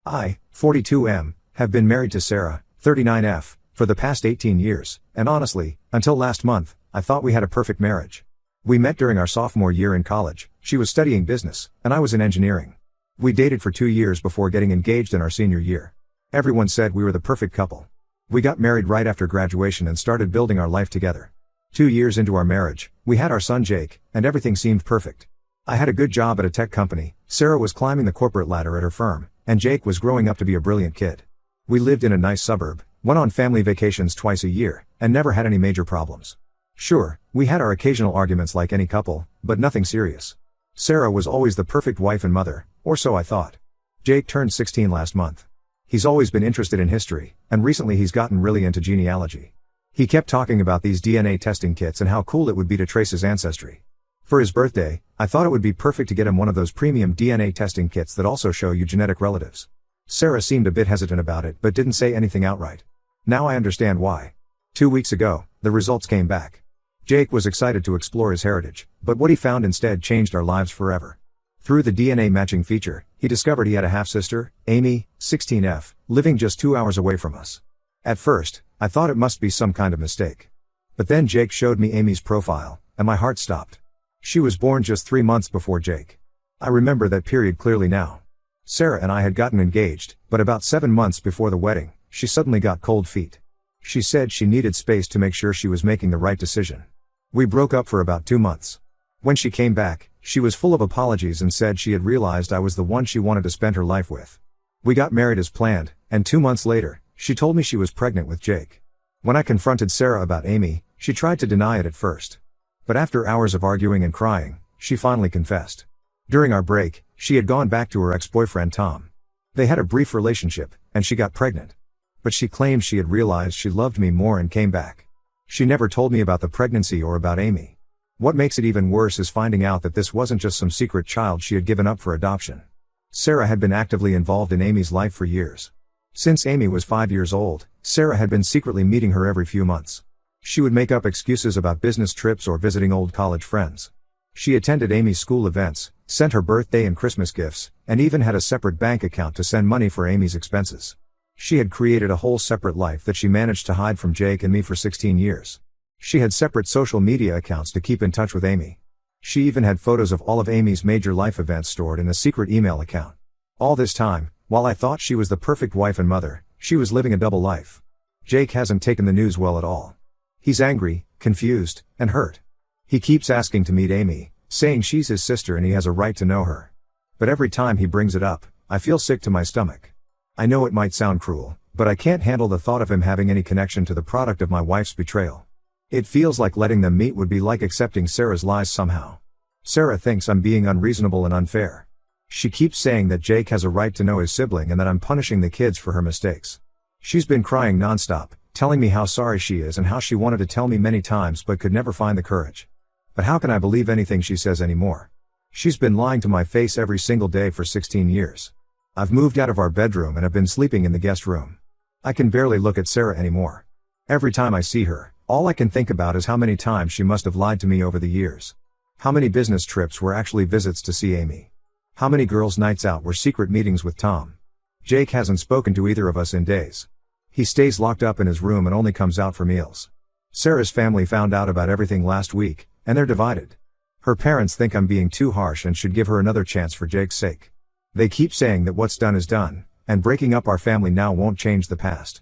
I, 42M, have been married to Sarah, 39F, for the past 18 years, and honestly, until last month, I thought we had a perfect marriage. We met during our sophomore year in college. She was studying business, and I was in engineering. We dated for 2 years before getting engaged in our senior year. Everyone said we were the perfect couple. We got married right after graduation and started building our life together. 2 years into our marriage, we had our son Jake, and everything seemed perfect. I had a good job at a tech company, Sarah was climbing the corporate ladder at her firm, and Jake was growing up to be a brilliant kid. We lived in a nice suburb, went on family vacations twice a year, and never had any major problems. Sure, we had our occasional arguments like any couple, but nothing serious. Sarah was always the perfect wife and mother, or so I thought. Jake turned 16 last month. He's always been interested in history, and recently he's gotten really into genealogy. He kept talking about these DNA testing kits and how cool it would be to trace his ancestry. For his birthday, I thought it would be perfect to get him one of those premium DNA testing kits that also show you genetic relatives. Sarah seemed a bit hesitant about it but didn't say anything outright. Now I understand why. 2 weeks ago, the results came back. Jake was excited to explore his heritage, but what he found instead changed our lives forever. Through the DNA matching feature, he discovered he had a half-sister, Amy, 16F, living just 2 hours away from us. At first, I thought it must be some kind of mistake. But then Jake showed me Amy's profile, and my heart stopped. She was born just 3 months before Jake. I remember that period clearly now. Sarah and I had gotten engaged, but about 7 months before the wedding, she suddenly got cold feet. She said she needed space to make sure she was making the right decision. We broke up for about 2 months. When she came back, she was full of apologies and said she had realized I was the one she wanted to spend her life with. We got married as planned, and 2 months later, she told me she was pregnant with Jake. When I confronted Sarah about Amy, she tried to deny it at first. But after hours of arguing and crying, she finally confessed. During our break, she had gone back to her ex-boyfriend Tom. They had a brief relationship, and she got pregnant. But she claimed she had realized she loved me more and came back. She never told me about the pregnancy or about Amy. What makes it even worse is finding out that this wasn't just some secret child she had given up for adoption. Sarah had been actively involved in Amy's life for years. Since Amy was 5 years old, Sarah had been secretly meeting her every few months. She would make up excuses about business trips or visiting old college friends. She attended Amy's school events, sent her birthday and Christmas gifts, and even had a separate bank account to send money for Amy's expenses. She had created a whole separate life that she managed to hide from Jake and me for 16 years. She had separate social media accounts to keep in touch with Amy. She even had photos of all of Amy's major life events stored in a secret email account. All this time, while I thought she was the perfect wife and mother, she was living a double life. Jake hasn't taken the news well at all. He's angry, confused, and hurt. He keeps asking to meet Amy, saying she's his sister and he has a right to know her. But every time he brings it up, I feel sick to my stomach. I know it might sound cruel, but I can't handle the thought of him having any connection to the product of my wife's betrayal. It feels like letting them meet would be like accepting Sarah's lies somehow. Sarah thinks I'm being unreasonable and unfair. She keeps saying that Jake has a right to know his sibling and that I'm punishing the kids for her mistakes. She's been crying nonstop, telling me how sorry she is and how she wanted to tell me many times but could never find the courage. But how can I believe anything she says anymore? She's been lying to my face every single day for 16 years. I've moved out of our bedroom and have been sleeping in the guest room. I can barely look at Sarah anymore. Every time I see her, all I can think about is how many times she must have lied to me over the years. How many business trips were actually visits to see Amy? How many girls' nights out were secret meetings with Tom? Jake hasn't spoken to either of us in days. He stays locked up in his room and only comes out for meals. Sarah's family found out about everything last week, and they're divided. Her parents think I'm being too harsh and should give her another chance for Jake's sake. They keep saying that what's done is done, and breaking up our family now won't change the past.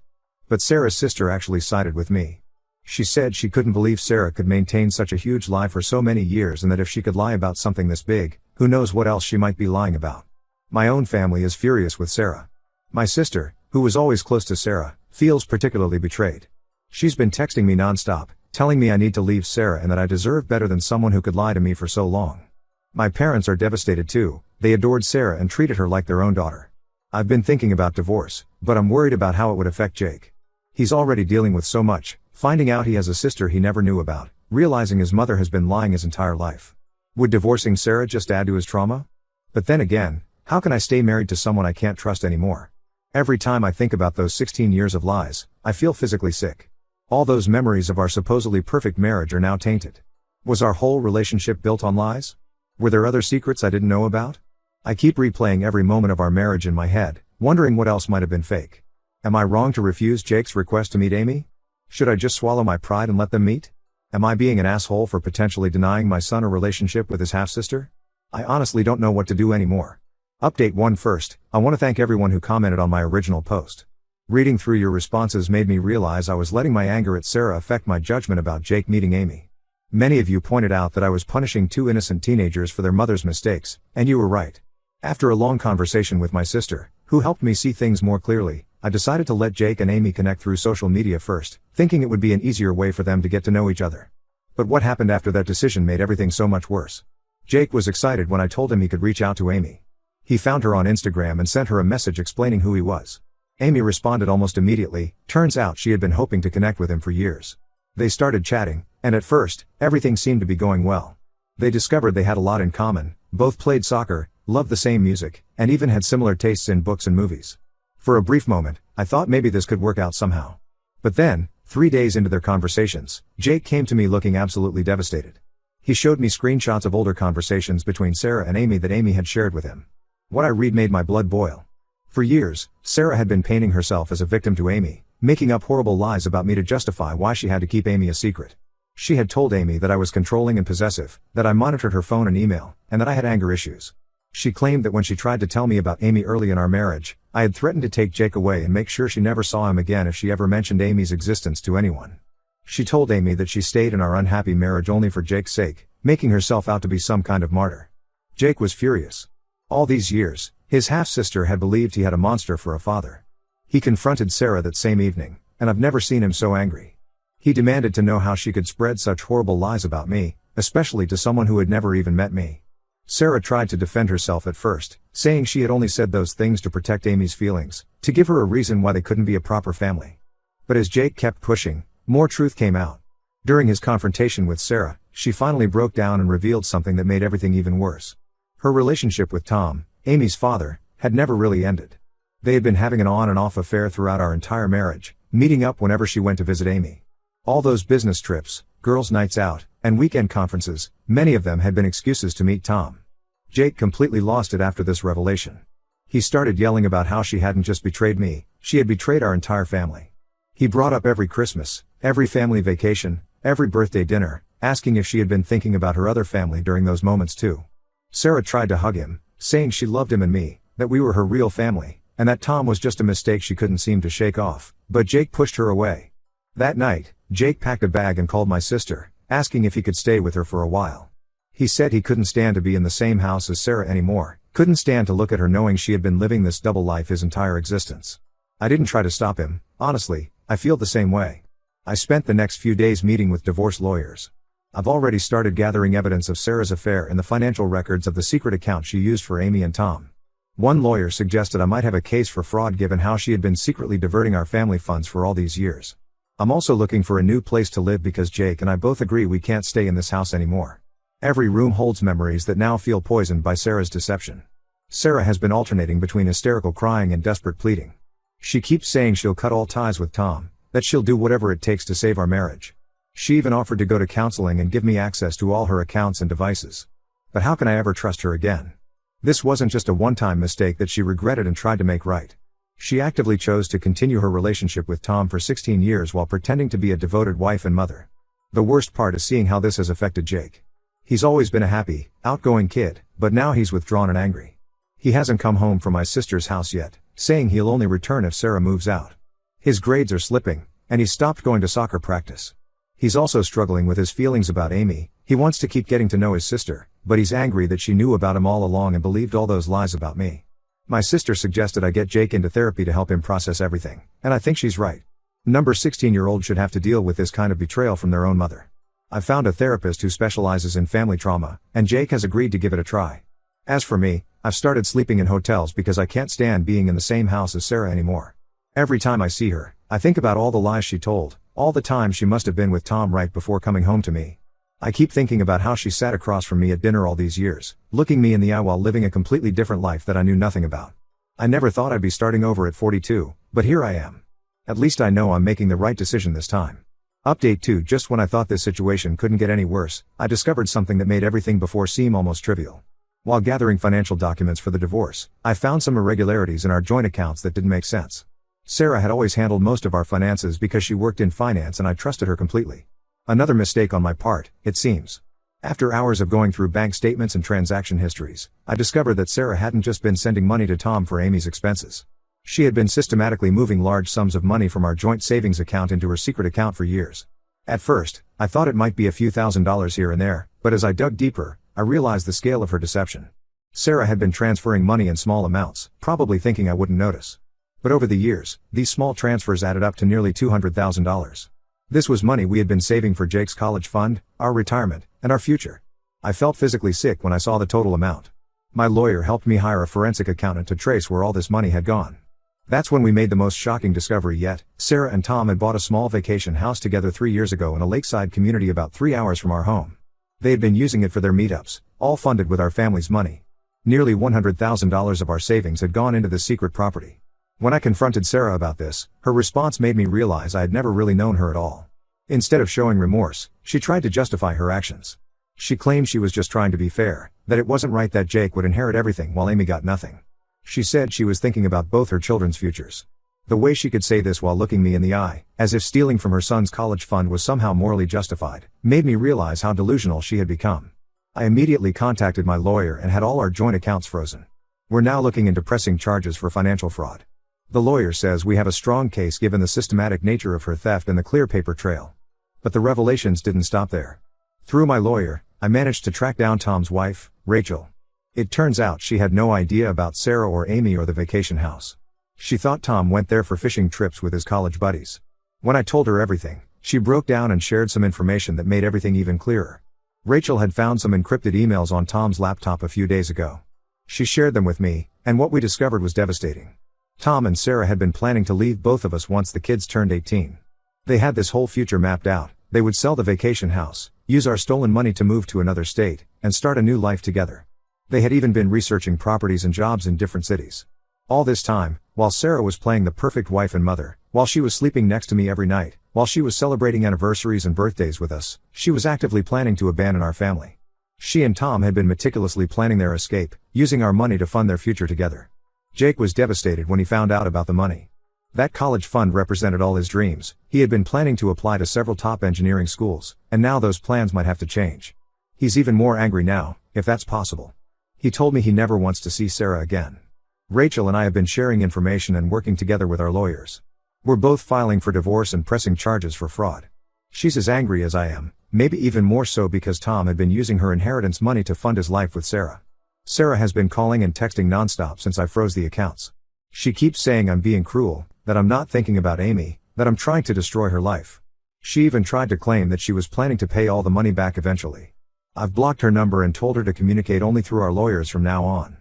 But Sarah's sister actually sided with me. She said she couldn't believe Sarah could maintain such a huge lie for so many years and that if she could lie about something this big, who knows what else she might be lying about. My own family is furious with Sarah. My sister, who was always close to Sarah, feels particularly betrayed. She's been texting me nonstop, telling me I need to leave Sarah and that I deserve better than someone who could lie to me for so long. My parents are devastated too. They adored Sarah and treated her like their own daughter. I've been thinking about divorce, but I'm worried about how it would affect Jake. He's already dealing with so much, finding out he has a sister he never knew about, realizing his mother has been lying his entire life. Would divorcing Sarah just add to his trauma? But then again, how can I stay married to someone I can't trust anymore? Every time I think about those 16 years of lies, I feel physically sick. All those memories of our supposedly perfect marriage are now tainted. Was our whole relationship built on lies? Were there other secrets I didn't know about? I keep replaying every moment of our marriage in my head, wondering what else might have been fake. Am I wrong to refuse Jake's request to meet Amy? Should I just swallow my pride and let them meet? Am I being an asshole for potentially denying my son a relationship with his half-sister? I honestly don't know what to do anymore. Update 1 first, I want to thank everyone who commented on my original post. Reading through your responses made me realize I was letting my anger at Sarah affect my judgment about Jake meeting Amy. Many of you pointed out that I was punishing two innocent teenagers for their mother's mistakes, and you were right. After a long conversation with my sister, who helped me see things more clearly, I decided to let Jake and Amy connect through social media first, thinking it would be an easier way for them to get to know each other. But what happened after that decision made everything so much worse. Jake was excited when I told him he could reach out to Amy. He found her on Instagram and sent her a message explaining who he was. Amy responded almost immediately. Turns out she had been hoping to connect with him for years. They started chatting, and at first, everything seemed to be going well. They discovered they had a lot in common, both played soccer, loved the same music, and even had similar tastes in books and movies. For a brief moment, I thought maybe this could work out somehow. But then, 3 days into their conversations, Jake came to me looking absolutely devastated. He showed me screenshots of older conversations between Sarah and Amy that Amy had shared with him. What I read made my blood boil. For years, Sarah had been painting herself as a victim to Amy, making up horrible lies about me to justify why she had to keep Amy a secret. She had told Amy that I was controlling and possessive, that I monitored her phone and email, and that I had anger issues. She claimed that when she tried to tell me about Amy early in our marriage, I had threatened to take Jake away and make sure she never saw him again if she ever mentioned Amy's existence to anyone. She told Amy that she stayed in our unhappy marriage only for Jake's sake, making herself out to be some kind of martyr. Jake was furious. All these years, his half-sister had believed he had a monster for a father. He confronted Sarah that same evening, and I've never seen him so angry. He demanded to know how she could spread such horrible lies about me, especially to someone who had never even met me. Sarah tried to defend herself at first, saying she had only said those things to protect Amy's feelings, to give her a reason why they couldn't be a proper family. But as Jake kept pushing, more truth came out. During his confrontation with Sarah, she finally broke down and revealed something that made everything even worse. Her relationship with Tom, Amy's father, had never really ended. They had been having an on and off affair throughout our entire marriage, meeting up whenever she went to visit Amy. All those business trips, girls' nights out, and weekend conferences, many of them had been excuses to meet Tom. Jake completely lost it after this revelation. He started yelling about how she hadn't just betrayed me, she had betrayed our entire family. He brought up every Christmas, every family vacation, every birthday dinner, asking if she had been thinking about her other family during those moments too. Sarah tried to hug him, saying she loved him and me, that we were her real family, and that Tom was just a mistake she couldn't seem to shake off, but Jake pushed her away. That night, Jake packed a bag and called my sister, asking if he could stay with her for a while. He said he couldn't stand to be in the same house as Sarah anymore, couldn't stand to look at her knowing she had been living this double life his entire existence. I didn't try to stop him, honestly, I feel the same way. I spent the next few days meeting with divorce lawyers. I've already started gathering evidence of Sarah's affair and the financial records of the secret account she used for Amy and Tom. One lawyer suggested I might have a case for fraud given how she had been secretly diverting our family funds for all these years. I'm also looking for a new place to live because Jake and I both agree we can't stay in this house anymore. Every room holds memories that now feel poisoned by Sarah's deception. Sarah has been alternating between hysterical crying and desperate pleading. She keeps saying she'll cut all ties with Tom, that she'll do whatever it takes to save our marriage. She even offered to go to counseling and give me access to all her accounts and devices. But how can I ever trust her again? This wasn't just a one-time mistake that she regretted and tried to make right. She actively chose to continue her relationship with Tom for 16 years while pretending to be a devoted wife and mother. The worst part is seeing how this has affected Jake. He's always been a happy, outgoing kid, but now he's withdrawn and angry. He hasn't come home from my sister's house yet, saying he'll only return if Sarah moves out. His grades are slipping, and he's stopped going to soccer practice. He's also struggling with his feelings about Amy. He wants to keep getting to know his sister, but he's angry that she knew about him all along and believed all those lies about me. My sister suggested I get Jake into therapy to help him process everything, and I think she's right. Number 16-year-old should have to deal with this kind of betrayal from their own mother. I've found a therapist who specializes in family trauma, and Jake has agreed to give it a try. As for me, I've started sleeping in hotels because I can't stand being in the same house as Sarah anymore. Every time I see her, I think about all the lies she told, all the time she must have been with Tom right before coming home to me. I keep thinking about how she sat across from me at dinner all these years, looking me in the eye while living a completely different life that I knew nothing about. I never thought I'd be starting over at 42, but here I am. At least I know I'm making the right decision this time. Update 2. Just when I thought this situation couldn't get any worse, I discovered something that made everything before seem almost trivial. While gathering financial documents for the divorce, I found some irregularities in our joint accounts that didn't make sense. Sarah had always handled most of our finances because she worked in finance and I trusted her completely. Another mistake on my part, it seems. After hours of going through bank statements and transaction histories, I discovered that Sarah hadn't just been sending money to Tom for Amy's expenses. She had been systematically moving large sums of money from our joint savings account into her secret account for years. At first, I thought it might be a few $1,000s here and there, but as I dug deeper, I realized the scale of her deception. Sarah had been transferring money in small amounts, probably thinking I wouldn't notice. But over the years, these small transfers added up to nearly $200,000. This was money we had been saving for Jake's college fund, our retirement, and our future. I felt physically sick when I saw the total amount. My lawyer helped me hire a forensic accountant to trace where all this money had gone. That's when we made the most shocking discovery yet. Sarah and Tom had bought a small vacation house together 3 years ago in a lakeside community about 3 hours from our home. They had been using it for their meetups, all funded with our family's money. Nearly $100,000 of our savings had gone into this secret property. When I confronted Sarah about this, her response made me realize I had never really known her at all. Instead of showing remorse, she tried to justify her actions. She claimed she was just trying to be fair, that it wasn't right that Jake would inherit everything while Amy got nothing. She said she was thinking about both her children's futures. The way she could say this while looking me in the eye, as if stealing from her son's college fund was somehow morally justified, made me realize how delusional she had become. I immediately contacted my lawyer and had all our joint accounts frozen. We're now looking into pressing charges for financial fraud. The lawyer says we have a strong case given the systematic nature of her theft and the clear paper trail. But the revelations didn't stop there. Through my lawyer, I managed to track down Tom's wife, Rachel. It turns out she had no idea about Sarah or Amy or the vacation house. She thought Tom went there for fishing trips with his college buddies. When I told her everything, she broke down and shared some information that made everything even clearer. Rachel had found some encrypted emails on Tom's laptop a few days ago. She shared them with me, and what we discovered was devastating. Tom and Sarah had been planning to leave both of us once the kids turned 18. They had this whole future mapped out. They would sell the vacation house, use our stolen money to move to another state, and start a new life together. They had even been researching properties and jobs in different cities. All this time, while Sarah was playing the perfect wife and mother, while she was sleeping next to me every night, while she was celebrating anniversaries and birthdays with us, she was actively planning to abandon our family. She and Tom had been meticulously planning their escape, using our money to fund their future together. Jake was devastated when he found out about the money. That college fund represented all his dreams. He had been planning to apply to several top engineering schools, and now those plans might have to change. He's even more angry now, if that's possible. He told me he never wants to see Sarah again. Rachel and I have been sharing information and working together with our lawyers. We're both filing for divorce and pressing charges for fraud. She's as angry as I am, maybe even more so because Tom had been using her inheritance money to fund his life with Sarah. Sarah has been calling and texting nonstop since I froze the accounts. She keeps saying I'm being cruel, that I'm not thinking about Amy, that I'm trying to destroy her life. She even tried to claim that she was planning to pay all the money back eventually. I've blocked her number and told her to communicate only through our lawyers from now on.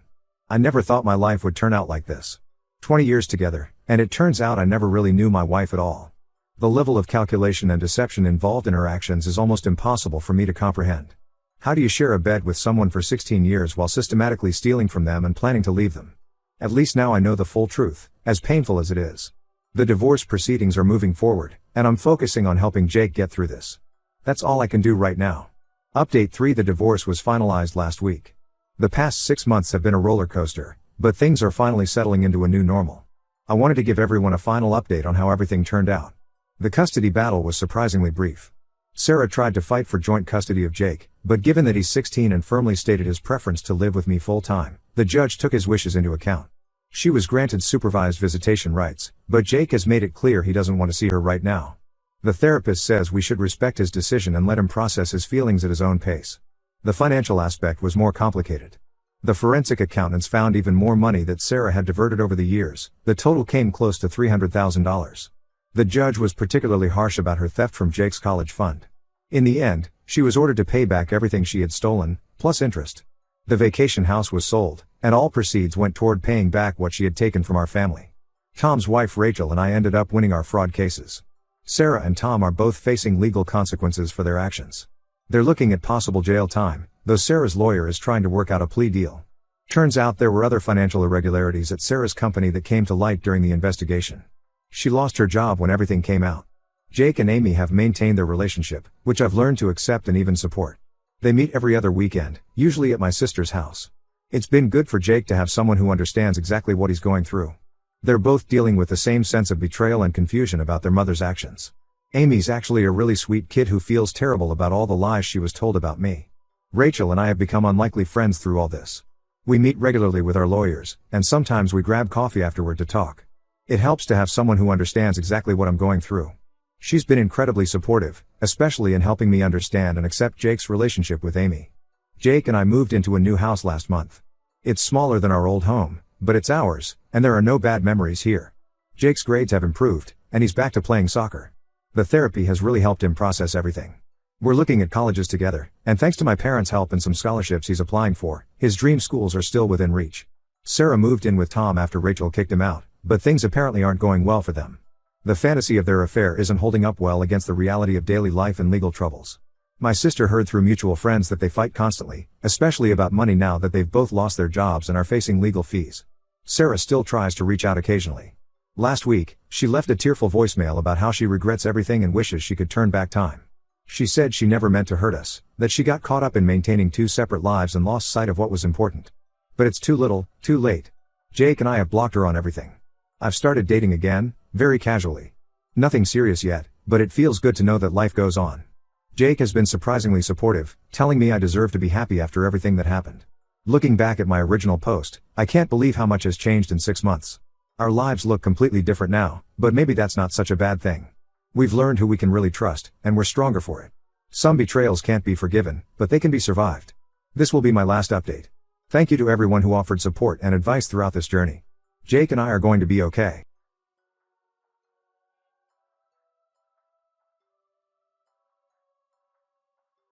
I never thought my life would turn out like this. 20 years together, and it turns out I never really knew my wife at all. The level of calculation and deception involved in her actions is almost impossible for me to comprehend. How do you share a bed with someone for 16 years while systematically stealing from them and planning to leave them? At least now I know the full truth, as painful as it is. The divorce proceedings are moving forward, and I'm focusing on helping Jake get through this. That's all I can do right now. Update 3: The divorce was finalized last week. The past 6 months have been a roller coaster, but things are finally settling into a new normal. I wanted to give everyone a final update on how everything turned out. The custody battle was surprisingly brief. Sarah tried to fight for joint custody of Jake, but given that he's 16 and firmly stated his preference to live with me full-time, the judge took his wishes into account. She was granted supervised visitation rights, but Jake has made it clear he doesn't want to see her right now. The therapist says we should respect his decision and let him process his feelings at his own pace. The financial aspect was more complicated. The forensic accountants found even more money that Sarah had diverted over the years. The total came close to $300,000. The judge was particularly harsh about her theft from Jake's college fund. In the end, she was ordered to pay back everything she had stolen, plus interest. The vacation house was sold, and all proceeds went toward paying back what she had taken from our family. Tom's wife Rachel and I ended up winning our fraud cases. Sarah and Tom are both facing legal consequences for their actions. They're looking at possible jail time, though Sarah's lawyer is trying to work out a plea deal. Turns out there were other financial irregularities at Sarah's company that came to light during the investigation. She lost her job when everything came out. Jake and Amy have maintained their relationship, which I've learned to accept and even support. They meet every other weekend, usually at my sister's house. It's been good for Jake to have someone who understands exactly what he's going through. They're both dealing with the same sense of betrayal and confusion about their mother's actions. Amy's actually a really sweet kid who feels terrible about all the lies she was told about me. Rachel and I have become unlikely friends through all this. We meet regularly with our lawyers, and sometimes we grab coffee afterward to talk. It helps to have someone who understands exactly what I'm going through. She's been incredibly supportive, especially in helping me understand and accept Jake's relationship with Amy. Jake and I moved into a new house last month. It's smaller than our old home, but it's ours, and there are no bad memories here. Jake's grades have improved, and he's back to playing soccer. The therapy has really helped him process everything. We're looking at colleges together, and thanks to my parents' help and some scholarships he's applying for, his dream schools are still within reach. Sarah moved in with Tom after Rachel kicked him out, but things apparently aren't going well for them. The fantasy of their affair isn't holding up well against the reality of daily life and legal troubles. My sister heard through mutual friends that they fight constantly, especially about money now that they've both lost their jobs and are facing legal fees. Sarah still tries to reach out occasionally. Last week, she left a tearful voicemail about how she regrets everything and wishes she could turn back time. She said she never meant to hurt us, that she got caught up in maintaining two separate lives and lost sight of what was important. But it's too little, too late. Jake and I have blocked her on everything. I've started dating again, very casually. Nothing serious yet, but it feels good to know that life goes on. Jake has been surprisingly supportive, telling me I deserve to be happy after everything that happened. Looking back at my original post, I can't believe how much has changed in 6 months. Our lives look completely different now, but maybe that's not such a bad thing. We've learned who we can really trust, and we're stronger for it. Some betrayals can't be forgiven, but they can be survived. This will be my last update. Thank you to everyone who offered support and advice throughout this journey. Jake and I are going to be okay.